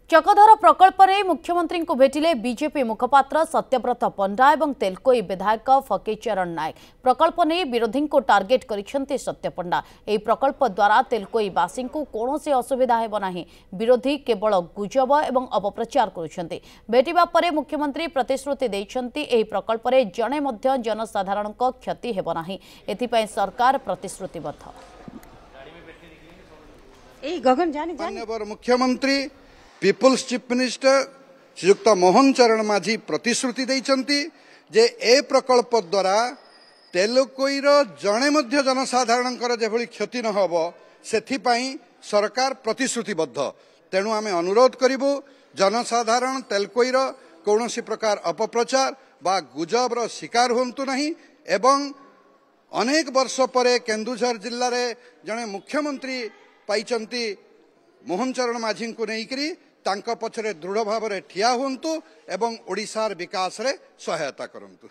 चकधर प्रकल्प में मुख्यमंत्री को भेटिले बीजेपी मुखपात्र सत्यव्रत पंडा और तेलकोई विधायक फकीचरण नायक। प्रकल्प नहीं विरोधी को टार्गेट करिसेंति सत्य पंडा। यह प्रकल्प द्वारा तेलकोईवासी को कौन असुविधा हेब नाही, विरोधी केवल गुजब और अपप्रचार करुछंती। भेटिबा परे मुख्यमंत्री प्रतिश्रुति देइछंती एही प्रकल्प रे जणे मध्य जनसाधारण क्षति हेब नाही, एथिपई सरकार प्रतिश्रुतिबद्ध। मुख्यमंत्री पीपुल्स चीफ मिनिस्टर श्रीयुक्त मोहन चरण माझी प्रतिश्रुति देइछंती जे ए प्रकल्प द्वारा तेलकोईर जणे मध्य जनसाधारणकर जेभली क्षति न हबो सेथिपई सरकार प्रतिश्रुतिबद्ध। तेणु आमे अनुरोध करिबु जनसाधारण तेलकोईर कौनसी प्रकार अपप्रचार बा गुजबर शिकार होंतु नहीं एवं अनेक वर्ष परे केन्दुझर जिल्ला रे जणे मुख्यमंत्री पाइचंती मोहन चरण माझी को नेइकरी तांका पछरे दृढ़ भाव में ठिया हुंतु एवं ओडिशार विकास रे सहायता करंतु।